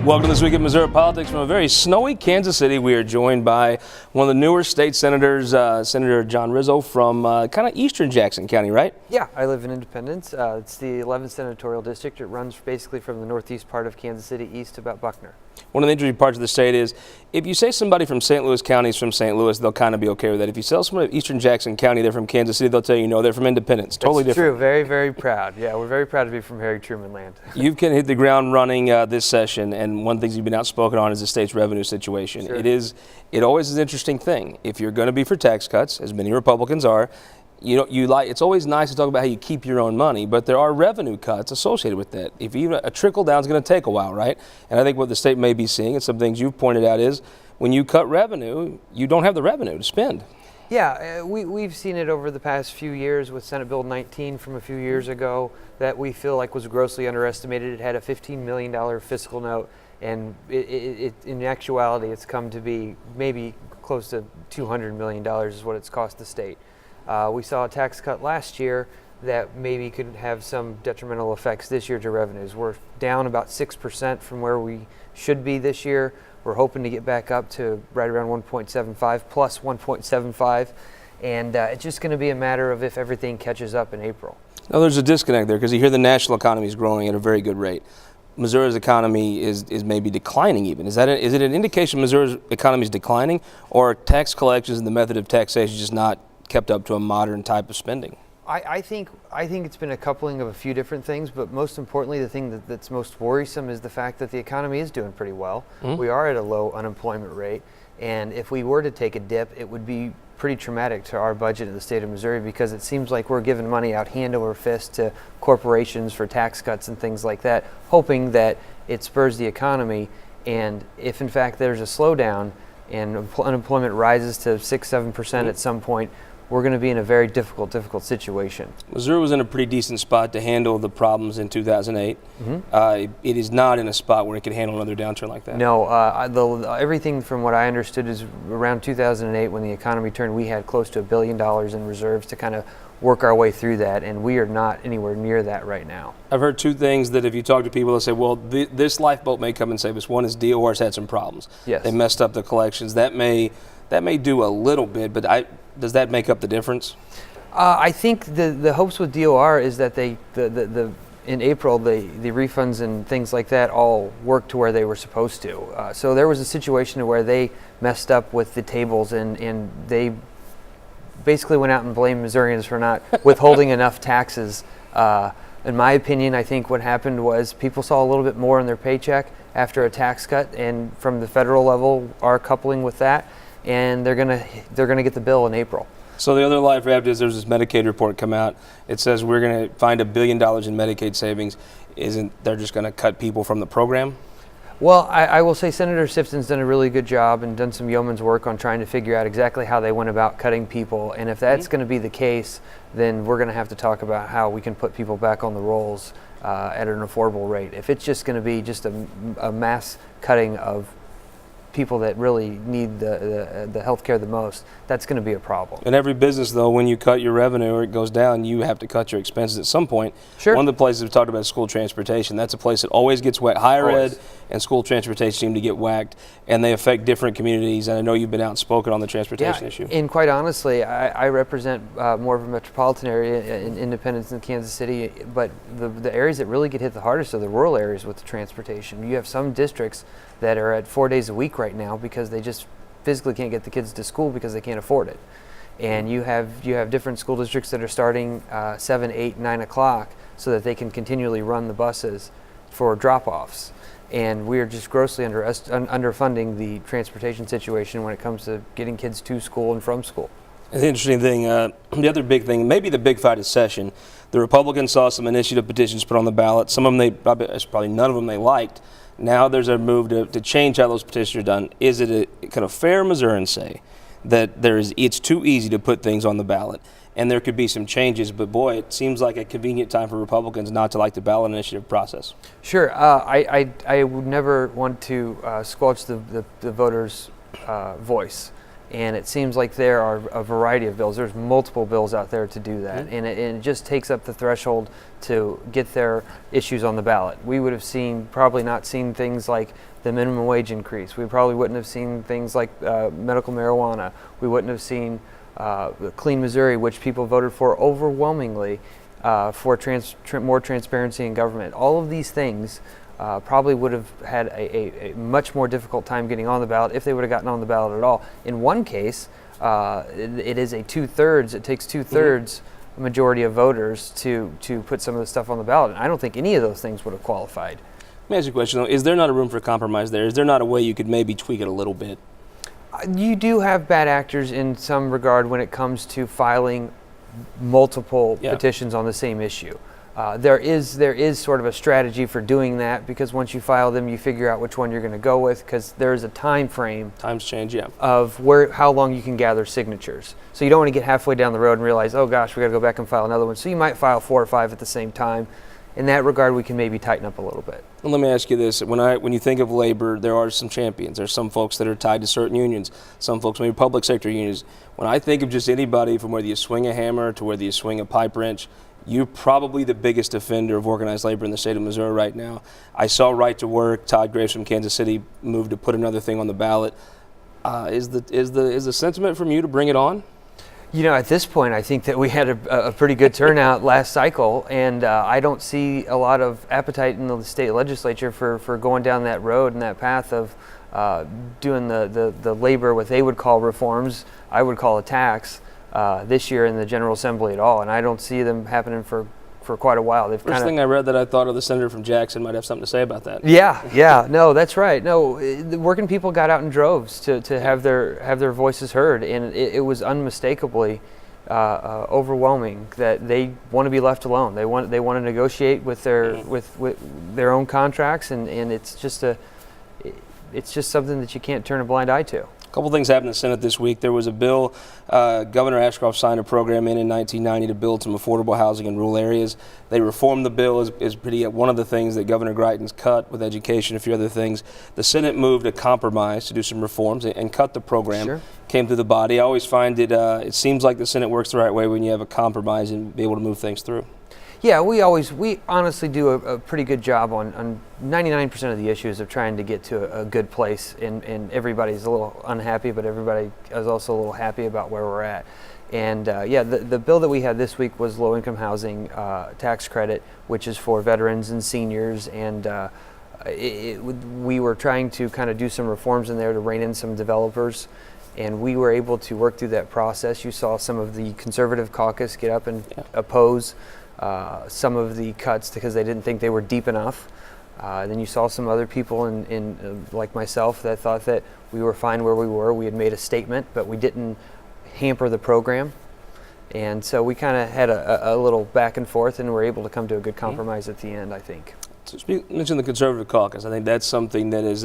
Welcome to This Week in Missouri Politics. From a very snowy Kansas City, we are joined by one of the newer state senators, Senator Jon Rizzo from kind of eastern Jackson County, right? Yeah, I live in Independence. It's the 11th senatorial district. It runs basically from the northeast part of Kansas City east to about Buckner. One of the interesting parts of the state is if you say somebody from St. Louis County is from St. Louis, they'll kind of be okay with that. If you tell somebody from eastern Jackson County they're from Kansas City, they'll tell you no, they're from Independence. Totally That's different. True. Very, very proud. Yeah, we're very proud to be from Harry Truman land. You've kind of hit the ground running this session, and one of the things you've been outspoken on is the state's revenue situation. Sure. It always is an interesting thing. If you're going to be for tax cuts, as many Republicans are, it's always nice to talk about how you keep your own money, but there are revenue cuts associated with that. If even a trickle down is going to take a while, right? And I think what the state may be seeing, and some things you've pointed out, is when you cut revenue, you don't have the revenue to spend. Yeah, we've seen it over the past few years with Senate Bill 19 from a few years ago that we feel like was grossly underestimated. It had a $15 million fiscal note, and in actuality, it's come to be maybe close to $200 million is what it's cost the state. We saw a tax cut last year that maybe could have some detrimental effects this year to revenues. We're down about 6% from where we should be this year. We're hoping to get back up to right around 1.75 plus 1.75, and it's just going to be a matter of if everything catches up in April. Now, there's a disconnect there because you hear the national economy is growing at a very good rate. Missouri's economy is maybe declining even. Is it an indication Missouri's economy is declining, or are tax collections and the method of taxation just not kept up to a modern type of spending? I think it's been a coupling of a few different things, but most importantly, the thing that's most worrisome is the fact that the economy is doing pretty well. Mm-hmm. We are at a low unemployment rate, and if we were to take a dip, it would be pretty traumatic to our budget in the state of Missouri because it seems like we're giving money out hand over fist to corporations for tax cuts and things like that, hoping that it spurs the economy. And if in fact there's a slowdown and unemployment rises to 6-7% at some point, we're going to be in a very difficult situation. Missouri was in a pretty decent spot to handle the problems in 2008. Mm-hmm. It is not in a spot where it could handle another downturn like that. No, everything from what I understood is around 2008 when the economy turned, we had close to $1 billion in reserves to kind of work our way through that, and we are not anywhere near that right now. I've heard two things that if you talk to people, they'll say, well, this lifeboat may come and save us. One is DOR's had some problems. Yes. They messed up the collections. That may do a little bit, but does that make up the difference? I think the hopes with DOR is that in April the refunds and things like that all worked to where they were supposed to. So there was a situation where they messed up with the tables and they basically went out and blamed Missourians for not withholding enough taxes. In my opinion, I think what happened was people saw a little bit more in their paycheck after a tax cut, and from the federal level are coupling with that, and they're gonna get the bill in April. So the other life wrapped is there's this Medicaid report come out. It says we're going to find $1 billion in Medicaid savings. Isn't they're just going to cut people from the program? Well, I will say Senator Sifton's done a really good job and done some yeoman's work on trying to figure out exactly how they went about cutting people. And if that's going to be the case, then we're going to have to talk about how we can put people back on the rolls at an affordable rate. If it's just going to be just a mass cutting of people that really need the health care the most, that's going to be a problem. In every business, though, when you cut your revenue or it goes down, you have to cut your expenses at some point. Sure. One of the places we've talked about is school transportation. That's a place that always gets whacked. Higher ed and school transportation seem to get whacked, and they affect different communities. And I know you've been outspoken on the transportation issue. And quite honestly, I represent more of a metropolitan area in Independence and Kansas City, but the areas that really get hit the hardest are the rural areas with the transportation. You have some districts that are at 4 days a week right now because they just physically can't get the kids to school because they can't afford it. And you have different school districts that are starting 7, 8, 9 o'clock so that they can continually run the buses for drop-offs. And we are just grossly underfunding the transportation situation when it comes to getting kids to school and from school. The interesting thing, the other big thing, maybe the big fight of session, the Republicans saw some initiative petitions put on the ballot. Some of them, probably none of them they liked. Now there's a move to change how those petitions are done. Is it a kind of fair Missourians say that it's too easy to put things on the ballot and there could be some changes, but boy, it seems like a convenient time for Republicans not to like the ballot initiative process. Sure. I would never want to squelch the voters' voice. And it seems like there are a variety of bills. There's multiple bills out there to do that. And it just takes up the threshold to get their issues on the ballot. We would have probably not seen things like the minimum wage increase. We probably wouldn't have seen things like medical marijuana. We wouldn't have seen Clean Missouri, which people voted for overwhelmingly for more transparency in government. All of these things probably would have had a much more difficult time getting on the ballot if they would have gotten on the ballot at all. In one case, it is a 2/3. It takes 2/3 majority of voters to put some of the stuff on the ballot. And I don't think any of those things would have qualified. Let me ask you a question, though. Is there not a room for compromise there? Is there not a way you could maybe tweak it a little bit? You do have bad actors in some regard when it comes to filing multiple petitions on the same issue. There is sort of a strategy for doing that, because once you file them, you figure out which one you're going to go with, because there is a time frame. Times change, yeah. Of how long you can gather signatures. So you don't want to get halfway down the road and realize, oh gosh, we got to go back and file another one. So you might file 4 or 5 at the same time. In that regard, we can maybe tighten up a little bit. Well, let me ask you this: when you think of labor, there are some champions. There's some folks that are tied to certain unions. Some folks maybe public sector unions. When I think of just anybody, from whether you swing a hammer to whether you swing a pipe wrench, you're probably the biggest offender of organized labor in the state of Missouri right now. I saw Right to Work, Todd Graves from Kansas City, moved to put another thing on the ballot. Is the sentiment from you to bring it on? You know, at this point, I think that we had a pretty good turnout last cycle, and I don't see a lot of appetite in the state legislature for going down that road and that path of doing the labor, what they would call reforms, I would call a tax, this year in the General Assembly at all. And I don't see them happening for quite a while. First thing I read that I thought of, the senator from Jackson might have something to say about that. Yeah, no, that's right. No, the working people got out in droves to have their voices heard, and it was unmistakably overwhelming that they want to be left alone. They want to negotiate with their own contracts, and it's just something that you can't turn a blind eye to. A couple things happened in the Senate this week. There was a bill, Governor Ashcroft signed a program in 1990 to build some affordable housing in rural areas. They reformed the bill is pretty one of the things that Governor Greitens cut with education, a few other things. The Senate moved a compromise to do some reforms and cut the program. Sure. Came through the body. I always find it seems like the Senate works the right way when you have a compromise and be able to move things through. Yeah, we honestly do a pretty good job on 99% of the issues of trying to get to a good place, and everybody's a little unhappy, but everybody is also a little happy about where we're at. And the bill that we had this week was low-income housing tax credit, which is for veterans and seniors, and we were trying to kind of do some reforms in there to rein in some developers, and we were able to work through that process. You saw some of the conservative caucus get up and oppose some of the cuts because they didn't think they were deep enough. Then you saw some other people in like myself that thought that we were fine where we were. We had made a statement, but we didn't hamper the program. And so we kind of had a little back and forth, and were able to come to a good compromise at the end, I think. So mention the conservative caucus. I think that's something that is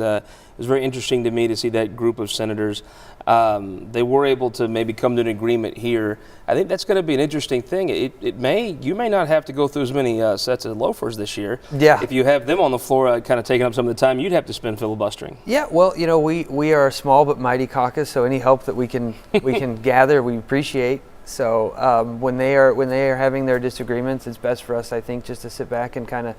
very interesting to me, to see that group of senators. They were able to maybe come to an agreement here. I think that's going to be an interesting thing. You may not have to go through as many sets of loafers this year. Yeah. If you have them on the floor, kind of taking up some of the time you'd have to spend filibustering. Yeah. Well, you know, we are a small but mighty caucus, so any help that we can gather, we appreciate. So when they are having their disagreements, it's best for us, I think, just to sit back and kind of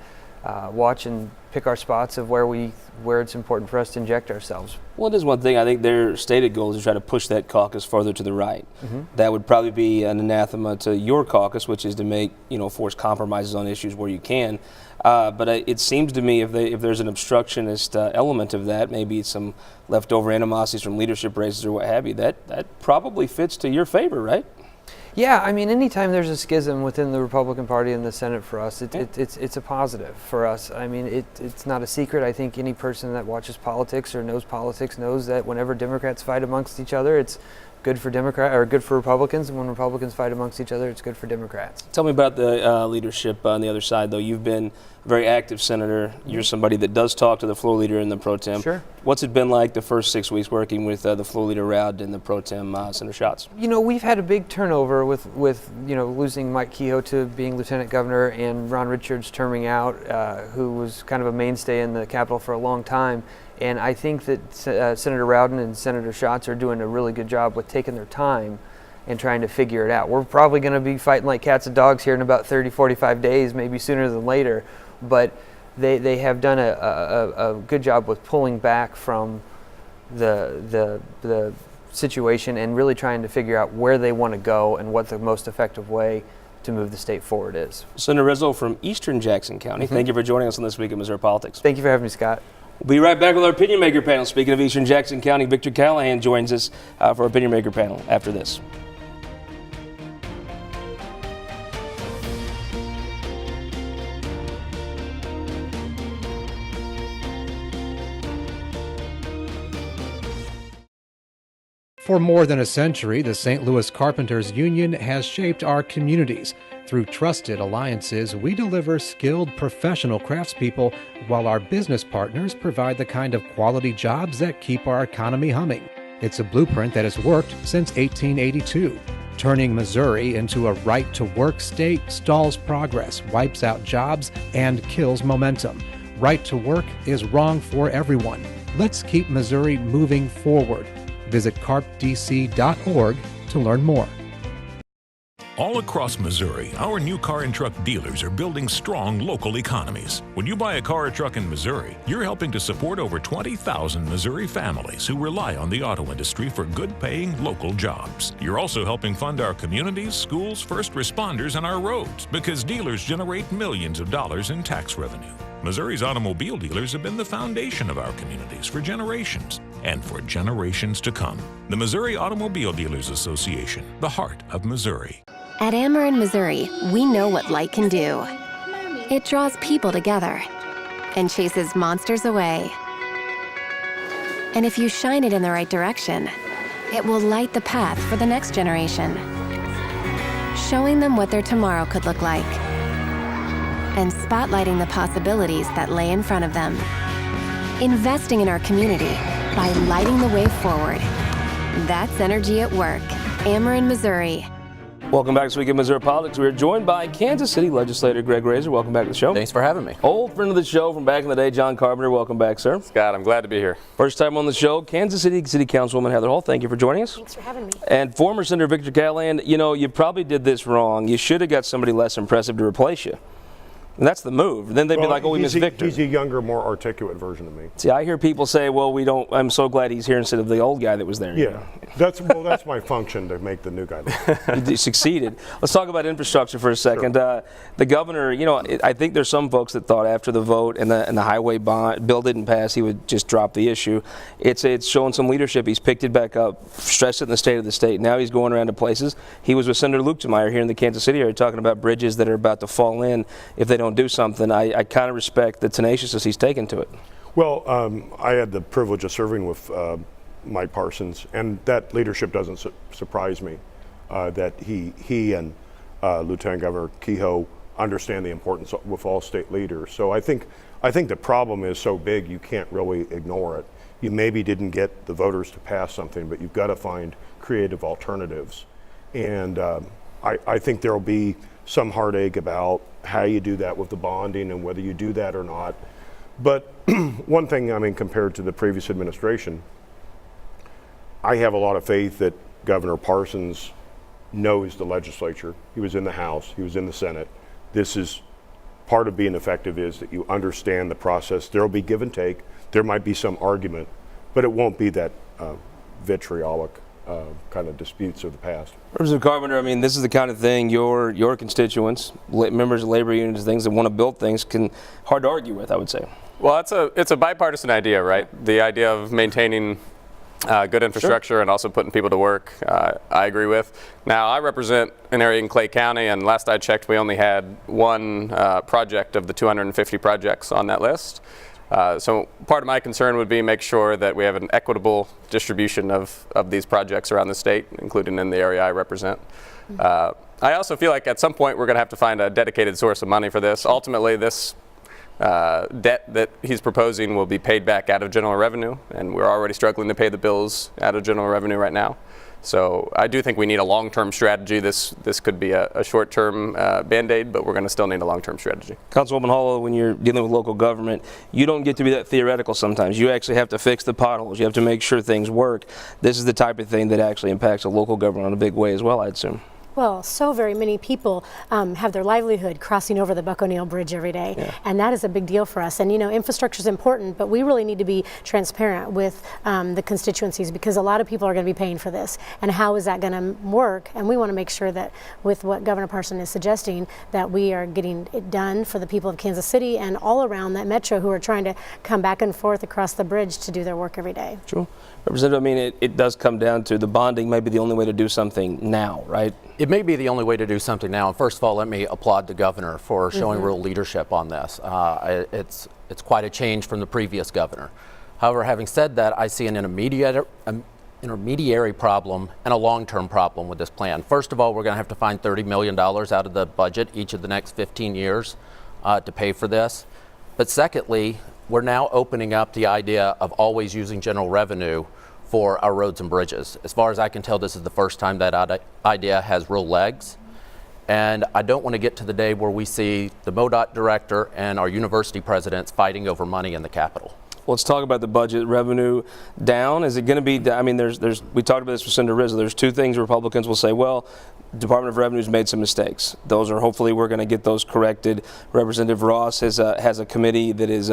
watch and pick our spots of where it's important for us to inject ourselves. Well, it is one thing. I think their stated goal is to try to push that caucus further to the right. Mm-hmm. That would probably be an anathema to your caucus, which is to force compromises on issues where you can. But it seems to me if there's an obstructionist element of that, maybe some leftover animosities from leadership races or what have you, that probably fits to your favor, right? Yeah, I mean, anytime there's a schism within the Republican Party and the Senate for us, it's a positive for us. I mean, it's not a secret. I think any person that watches politics or knows politics knows that whenever Democrats fight amongst each other, it's good for good for Republicans, and when Republicans fight amongst each other, it's good for Democrats. Tell me about the leadership on the other side, though. You've been a very active senator. You're somebody that does talk to the floor leader and the pro tem. Sure. What's it been like the first 6 weeks working with the floor leader Rowd and the pro tem Senator Schatz? You know, we've had a big turnover with losing Mike Kehoe to being lieutenant governor and Ron Richards terming out, who was kind of a mainstay in the Capitol for a long time. And I think that Senator Rowden and Senator Schatz are doing a really good job with taking their time and trying to figure it out. We're probably going to be fighting like cats and dogs here in about 30, 45 days, maybe sooner than later. But they have done a good job with pulling back from the situation and really trying to figure out where they want to go and what the most effective way to move the state forward is. Senator Rizzo from Eastern Jackson County, thank you for joining us on This Week in Missouri Politics. Thank you for having me, Scott. We'll be right back with our Opinion Maker panel. Speaking of Eastern Jackson County, Victor Callahan joins us for our Opinion Maker panel after this. For more than a century, the St. Louis Carpenters Union has shaped our communities. Through trusted alliances, we deliver skilled professional craftspeople while our business partners provide the kind of quality jobs that keep our economy humming. It's a blueprint that has worked since 1882. Turning Missouri into a right-to-work state stalls progress, wipes out jobs, and kills momentum. Right to work is wrong for everyone. Let's keep Missouri moving forward. Visit carpdc.org to learn more. All across Missouri, our new car and truck dealers are building strong local economies. When you buy a car or truck in Missouri, you're helping to support over 20,000 Missouri families who rely on the auto industry for good-paying local jobs. You're also helping fund our communities, schools, first responders, and our roads because dealers generate millions of dollars in tax revenue. Missouri's automobile dealers have been the foundation of our communities for generations and for generations to come. The Missouri Automobile Dealers Association, the heart of Missouri. At Ameren, Missouri, we know what light can do. It draws people together and chases monsters away. And if you shine it in the right direction, it will light the path for the next generation, showing them what their tomorrow could look like and spotlighting the possibilities that lay in front of them. Investing in our community by lighting the way forward. That's energy at work. Ameren, Missouri. Welcome back to This Week in Missouri Politics. We are joined by Kansas City legislator Greg Razer. Welcome back to the show. Thanks for having me. Old friend of the show from back in the day, Jon Carpenter. Welcome back, sir. Scott, I'm glad to be here. First time on the show, Kansas City Councilwoman Heather Hall. Thank you for joining us. Thanks for having me. And former Senator Victor Callahan, you know, you probably did this wrong. You should have got somebody less impressive to replace you. And that's the move. Then they'd be like, oh, we missed Victor. He's a younger, more articulate version of me. See, I hear people say, well, we don't, I'm so glad he's here instead of the old guy that was there. Yeah, that's my function, to make the new guy look. You succeeded. Let's talk about infrastructure for a second. Sure. The governor, you know, I think there's some folks that thought after the vote and the highway bill didn't pass, he would just drop the issue. It's showing some leadership. He's picked it back up, stressed it in the state of the state. Now he's going around to places. He was with Senator Luetkemeyer here in the Kansas City area talking about bridges that are about to fall in if they don't do something. I kind of respect the tenaciousness he's taken to it. Well, I had the privilege of serving with Mike Parsons, and that leadership doesn't surprise me. That he and Lieutenant Governor Kehoe understand the importance with all state leaders. So I think the problem is so big you can't really ignore it. You maybe didn't get the voters to pass something, but you've got to find creative alternatives. And I think there'll be some heartache about how you do that with the bonding and whether you do that or not. But one thing, I mean, compared to the previous administration, I have a lot of faith that Governor Parsons knows the legislature. He was in the House, he was in the Senate. This is part of being effective, is that you understand the process. There'll be give and take. There might be some argument, but it won't be that vitriolic kind of disputes of the past. Representative Carpenter, I mean, this is the kind of thing your constituents, members of labor unions, things that want to build things, hard to argue with, I would say. Well, it's a bipartisan idea, right? The idea of maintaining good infrastructure, sure, and also putting people to work, I agree with. Now, I represent an area in Clay County, and last I checked, we only had one project of the 250 projects on that list. So part of my concern would be make sure that we have an equitable distribution of these projects around the state, including in the area I represent. I also feel like at some point we're going to have to find a dedicated source of money for this. Ultimately, this debt that he's proposing will be paid back out of general revenue, and we're already struggling to pay the bills out of general revenue right now. So I do think we need a long-term strategy. This could be a short-term Band-Aid, but we're going to still need a long-term strategy. Councilwoman Hall, when you're dealing with local government, you don't get to be that theoretical sometimes. You actually have to fix the potholes. You have to make sure things work. This is the type of thing that actually impacts a local government in a big way as well, I'd assume. Well, so very many people have their livelihood crossing over the Buck O'Neill Bridge every day, and that is a big deal for us. And you know, infrastructure is important, but we really need to be transparent with the constituencies, because a lot of people are going to be paying for this. And how is that going to work? And we want to make sure that with what Governor Parson is suggesting, that we are getting it done for the people of Kansas City and all around that metro who are trying to come back and forth across the bridge to do their work every day. True. Representative, I mean, it does come down to the bonding may be the only way to do something now, right? It may be the only way to do something now. And first of all, let me applaud the governor for showing real leadership on this. It's quite a change from the previous governor. However, having said that, I see an intermediary problem and a long-term problem with this plan. First of all, we're going to have to find $30 million out of the budget each of the next 15 years to pay for this. But secondly, we're now opening up the idea of always using general revenue for our roads and bridges. As far as I can tell, this is the first time that idea has real legs. And I don't want to get to the day where we see the MoDOT director and our university presidents fighting over money in the Capitol. Let's talk about the budget. Revenue down. Is it going to be, I mean, we talked about this with Senator Rizzo. There's two things Republicans will say, well, Department of Revenue's made some mistakes. Those are, hopefully we're going to get those corrected. Representative Ross has a committee that is,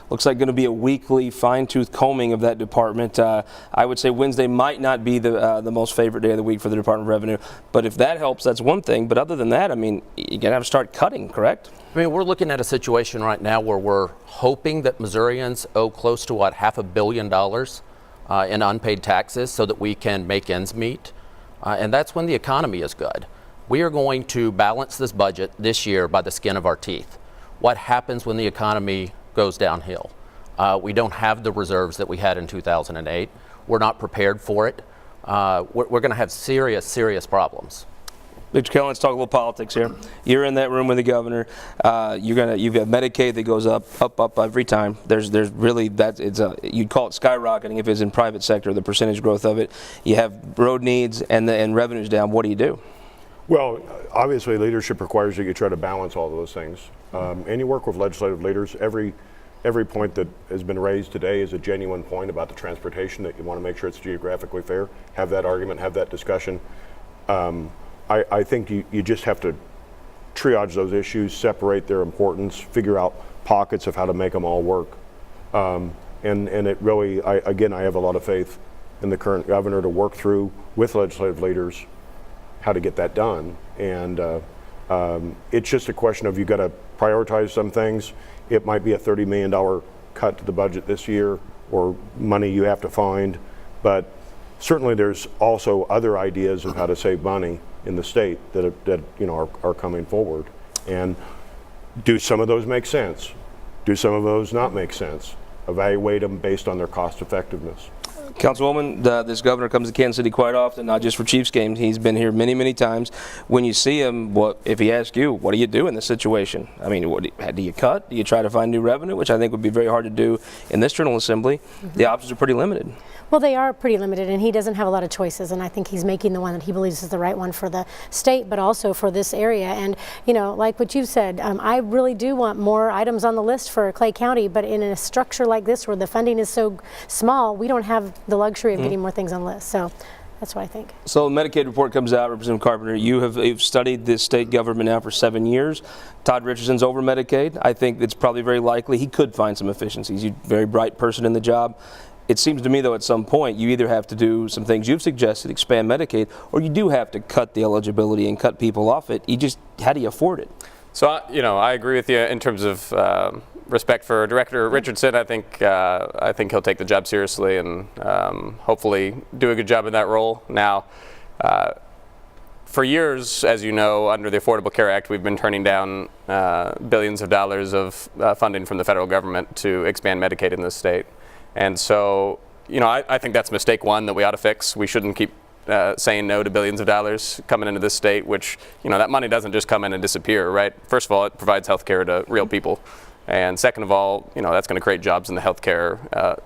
looks like going to be a weekly fine-tooth combing of that department. I would say Wednesday might not be the most favorite day of the week for the Department of Revenue. But if that helps, that's one thing. But other than that, I mean, you're going to have to start cutting, correct? I mean, we're looking at a situation right now where we're hoping that Missourians owe close to, what, $500 million in unpaid taxes so that we can make ends meet. And that's when the economy is good. We are going to balance this budget this year by the skin of our teeth. What happens when the economy goes downhill? We don't have the reserves that we had in 2008. We're not prepared for it. We're going to have serious, serious problems. Victor Callahan, let's talk a little politics here. You're in that room with the governor. You've got Medicaid that goes up every time. There's really you'd call it skyrocketing if it's in private sector, the percentage growth of it. You have road needs and revenues down. What do you do? Well, obviously leadership requires that you try to balance all of those things. And you work with legislative leaders. Every point that has been raised today is a genuine point about the transportation that you want to make sure it's geographically fair. Have that argument, have that discussion. I think you just have to triage those issues, separate their importance, figure out pockets of how to make them all work. And it really, I have a lot of faith in the current governor to work through with legislative leaders how to get that done. And it's just a question of you got to prioritize some things. It might be a $30 million cut to the budget this year or money you have to find. But certainly there's also other ideas of how to save money in the state that are coming forward. And do some of those make sense? Do some of those not make sense? Evaluate them based on their cost effectiveness. Councilwoman, this governor comes to Kansas City quite often, not just for Chiefs games. He's been here many, many times. When you see him, if he asks you, what do you do in this situation? I mean, do you cut? Do you try to find new revenue, which I think would be very hard to do in this General Assembly? The options are pretty limited. Well, they are pretty limited, and he doesn't have a lot of choices, and I think he's making the one that he believes is the right one for the state, but also for this area. And, you know, like what you said, I really do want more items on the list for Clay County, but in a structure like this where the funding is so small, we don't have the luxury of getting more things on the list. So that's what I think. So the Medicaid report comes out. Representative Carpenter, you've studied this state government now for 7 years. Todd Richardson's over Medicaid. I think it's probably very likely he could find some efficiencies. He's a very bright person in the job. It seems to me, though, at some point, you either have to do some things you've suggested, expand Medicaid, or you do have to cut the eligibility and cut people off it. How do you afford it? So, I agree with you in terms of respect for Director Richardson. I think he'll take the job seriously and hopefully do a good job in that role. Now, for years, as you know, under the Affordable Care Act, we've been turning down billions of dollars of funding from the federal government to expand Medicaid in this state. And so, I think that's mistake one that we ought to fix. We shouldn't keep saying no to billions of dollars coming into this state, which, that money doesn't just come in and disappear, right? First of all, it provides health care to real people. And second of all, that's going to create jobs in the healthcare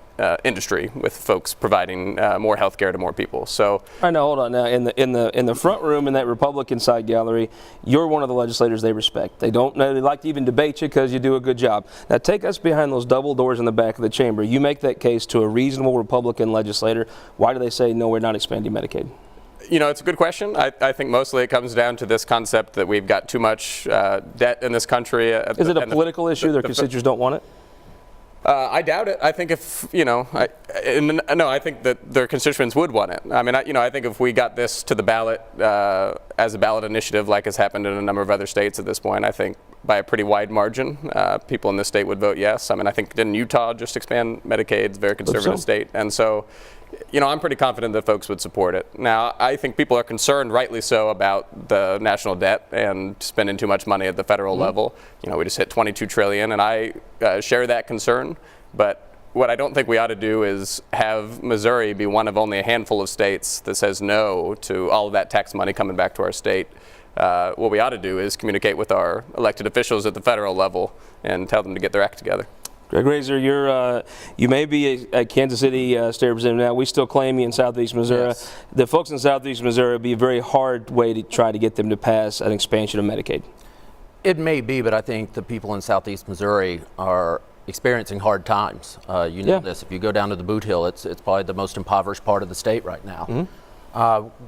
industry with folks providing more health care to more people. So I know. Hold on now. In the front room in that Republican side gallery, you're one of the legislators they respect. They don't know. They like to even debate you because you do a good job. Now take us behind those double doors in the back of the chamber. You make that case to a reasonable Republican legislator. Why do they say no? We're not expanding Medicaid. You know, it's a good question. I think mostly it comes down to this concept that we've got too much debt in this country. Is it a political issue? Their constituents don't want it? I doubt it. I think if, no, I think that their constituents would want it. I mean, I think if we got this to the ballot as a ballot initiative, like has happened in a number of other states at this point, I think by a pretty wide margin, people in this state would vote yes. I mean, I think didn't Utah just expand Medicaid? It's a very conservative state. And so, I'm pretty confident that folks would support it. Now, I think people are concerned, rightly so, about the national debt and spending too much money at the federal level. We just hit $22 trillion, and I share that concern. But what I don't think we ought to do is have Missouri be one of only a handful of states that says no to all of that tax money coming back to our state. What we ought to do is communicate with our elected officials at the federal level and tell them to get their act together. Greg Razer, you may be a Kansas City state representative now. We still claim you in Southeast Missouri. Yes. The folks in Southeast Missouri would be a very hard way to try to get them to pass an expansion of Medicaid. It may be, but I think the people in Southeast Missouri are experiencing hard times. This. If you go down to the Boot Hill, it's probably the most impoverished part of the state right now.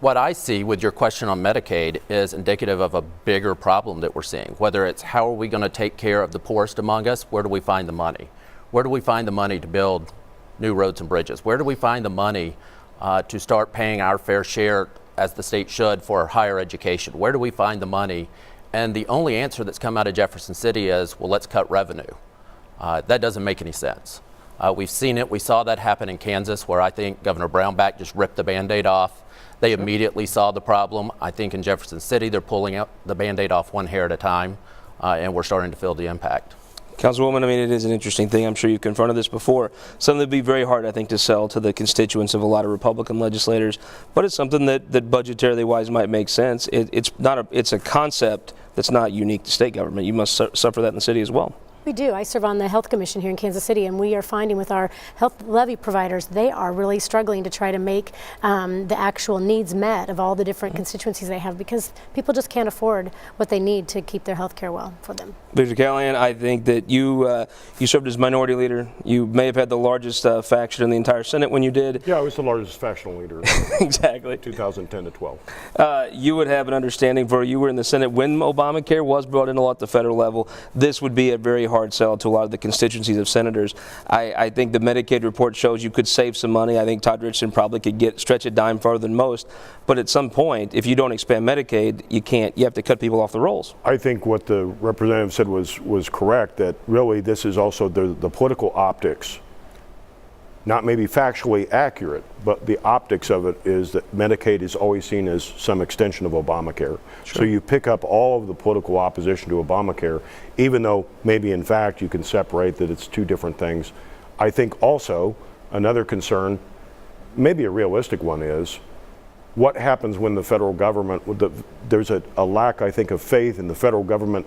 What I see with your question on Medicaid is indicative of a bigger problem that we're seeing, whether it's how are we going to take care of the poorest among us, where do we find the money? Where do we find the money to build new roads and bridges? Where do we find the money to start paying our fair share, as the state should, for higher education? Where do we find the money? And the only answer that's come out of Jefferson City is, well, let's cut revenue. That doesn't make any sense. We've seen it. We saw that happen in Kansas, where I think Governor Brownback just ripped the Band-Aid off. They immediately saw the problem. I think in Jefferson City, they're pulling out the Band-Aid off one hair at a time, and we're starting to feel the impact. Councilwoman, I mean, it is an interesting thing. I'm sure you've confronted this before. Something that would be very hard, I think, to sell to the constituents of a lot of Republican legislators, but it's something that budgetarily wise might make sense. It's a concept that's not unique to state government. You must suffer that in the city as well. We do. I serve on the Health Commission here in Kansas City, and we are finding with our health levy providers, they are really struggling to try to make the actual needs met of all the different constituencies they have, because people just can't afford what they need to keep their health care well for them. Victor Callahan, I think that you served as minority leader. You may have had the largest faction in the entire Senate when you did. Yeah, I was the largest factional leader. Exactly. 2010 to 12. You would have an understanding, for you were in the Senate when Obamacare was brought into law at the federal level. This would be a very hard sell to a lot of the constituencies of senators. I think the Medicaid report shows you could save some money. I think Todd Richardson probably could stretch a dime farther than most. But at some point, if you don't expand Medicaid, you have to cut people off the rolls. I think what the representative said was correct, that really this is also the political optics. Not maybe factually accurate, but the optics of it is that Medicaid is always seen as some extension of Obamacare. Sure. So you pick up all of the political opposition to Obamacare, even though maybe in fact you can separate that it's two different things. I think also another concern, maybe a realistic one, is what happens when the federal government, there's a lack, I think, of faith in the federal government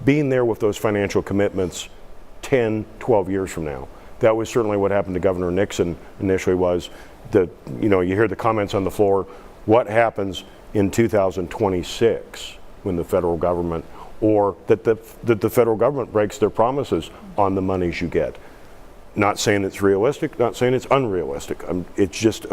being there with those financial commitments 10, 12 years from now. That was certainly what happened to Governor Nixon initially. Was you hear the comments on the floor, what happens in 2026 when the federal government, or that the federal government breaks their promises on the monies you get. Not saying it's realistic, not saying it's unrealistic. It's just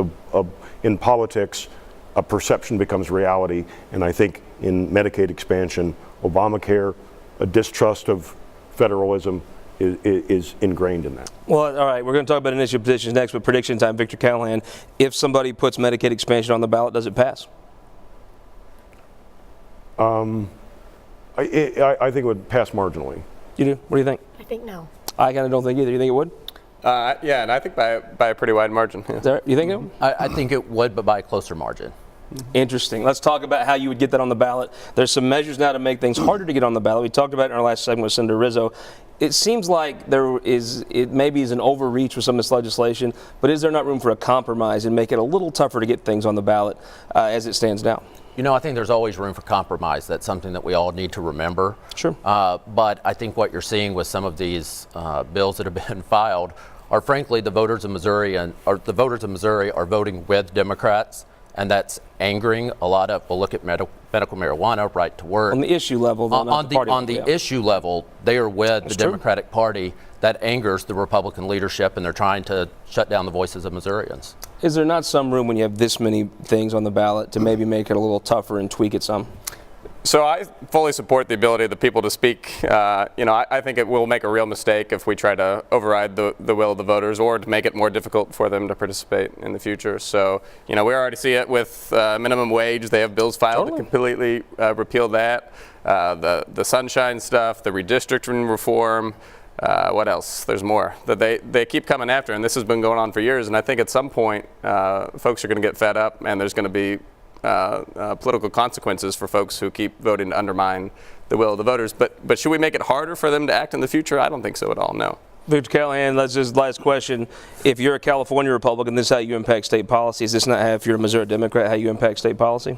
in politics, a perception becomes reality, and I think in Medicaid expansion, Obamacare, a distrust of federalism is ingrained in that. Well, all right, we're going to talk about initial petitions next, but prediction time, Victor Callahan. If somebody puts Medicaid expansion on the ballot, does it pass? I think it would pass marginally. You do? What do you think? I think no. I kind of don't think either. You think it would? Yeah, and I think by a pretty wide margin. Yeah. You think it would? I think it would, but by a closer margin. Interesting. Let's talk about how you would get that on the ballot. There's some measures now to make things harder to get on the ballot. We talked about it in our last segment with Senator Rizzo. It seems like it maybe is an overreach with some of this legislation, but is there not room for a compromise and make it a little tougher to get things on the ballot as it stands now? I think there's always room for compromise. That's something that we all need to remember. Sure. But I think what you're seeing with some of these bills that have been filed are frankly the voters of Missouri are voting with Democrats, and that's angering a lot of. Well, look at medical marijuana, right to work. On the issue level, though, not the party on level, the yeah. issue level, they are with That's the true. Democratic Party. That angers the Republican leadership, and they're trying to shut down the voices of Missourians. Is there not some room when you have this many things on the ballot to maybe make it a little tougher and tweak it some? So I fully support the ability of the people to speak. I think it will make a real mistake if we try to override the will of the voters or to make it more difficult for them to participate in the future. So, we already see it with minimum wage. They have bills filed to completely repeal that. The sunshine stuff, the redistricting reform. What else? There's more that they keep coming after, and this has been going on for years. And I think at some point, folks are going to get fed up, and there's going to be political consequences for folks who keep voting to undermine the will of the voters. But should we make it harder for them to act in the future? I don't think so at all, no. Victor Callahan, last question. If you're a California Republican, this is how you impact state policy. Is this not how, if you're a Missouri Democrat, how you impact state policy?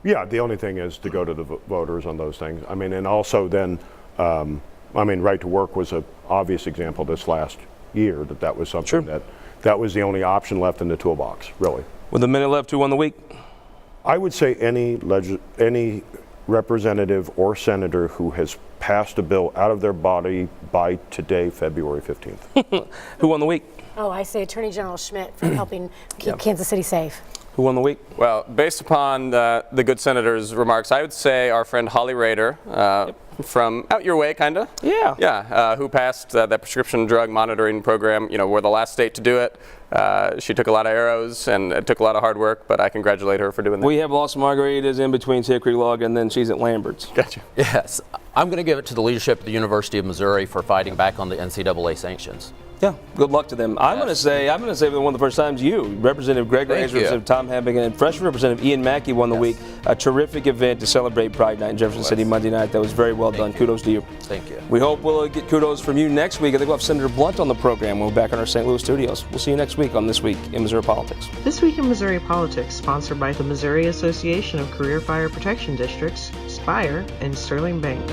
Yeah, the only thing is to go to the voters on those things. I mean, and also then, right to work was an obvious example this last year that was something that was the only option left in the toolbox, really. With a minute left, who won the week? I would say any representative or senator who has passed a bill out of their body by today, February 15th. Who won the week? Oh, I say Attorney General Schmidt for helping keep Kansas City safe. Who won the week? Well, based upon the good senator's remarks, I would say our friend Holly Rader from out your way, kind of. Yeah. Yeah, who passed that prescription drug monitoring program. We're the last state to do it. She took a lot of arrows and it took a lot of hard work, but I congratulate her for doing that. We have Los Margaritas in between Hickory Log and then she's at Lambert's. Gotcha. Yes, I'm going to give it to the leadership of the University of Missouri for fighting back on the NCAA sanctions. Yeah, good luck to them. I'm going to say one of the first times Representative Greg Razer, Representative Tom Hambigan, and Freshman Representative Ian Mackey won the week. A terrific event to celebrate Pride Night in Jefferson City Monday night. That was very well done. Kudos to you. Thank you. We hope we'll get kudos from you next week. I think we'll have Senator Blunt on the program when we're back in our St. Louis studios. We'll see you next week on This Week in Missouri Politics. This Week in Missouri Politics, sponsored by the Missouri Association of Career Fire Protection Districts, Spire, and Sterling Bank.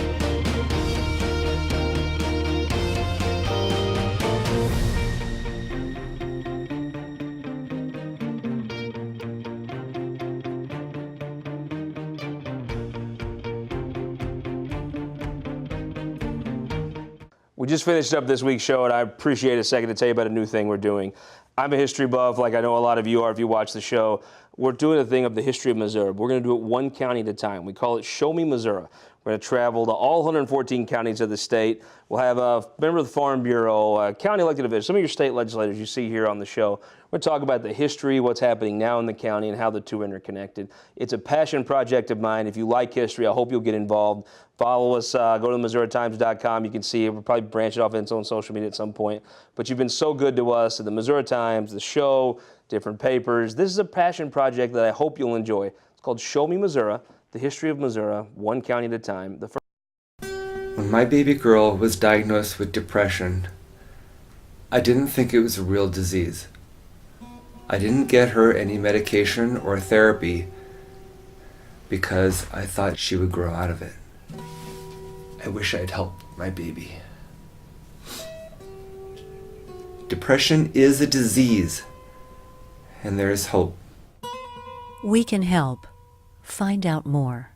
We just finished up this week's show, and I appreciate a second to tell you about a new thing we're doing. I'm a history buff, like I know a lot of you are if you watch the show. We're doing a thing of the history of Missouri. We're going to do it one county at a time. We call it Show Me Missouri. We're going to travel to all 114 counties of the state. We'll have a member of the Farm Bureau, county elected officials, some of your state legislators you see here on the show. We're going to talk about the history, what's happening now in the county, and how the two are interconnected. It's a passion project of mine. If you like history, I hope you'll get involved. Follow us. Go to MissouriTimes.com. You can see it. We'll probably branch it off into its own social media at some point. But you've been so good to us at the Missouri Times, the show, different papers. This is a passion project that I hope you'll enjoy. It's called Show Me Missouri, the history of Missouri, one county at a time. When my baby girl was diagnosed with depression, I didn't think it was a real disease. I didn't get her any medication or therapy because I thought she would grow out of it. I wish I'd helped my baby. Depression is a disease, and there is hope. We can help. Find out more.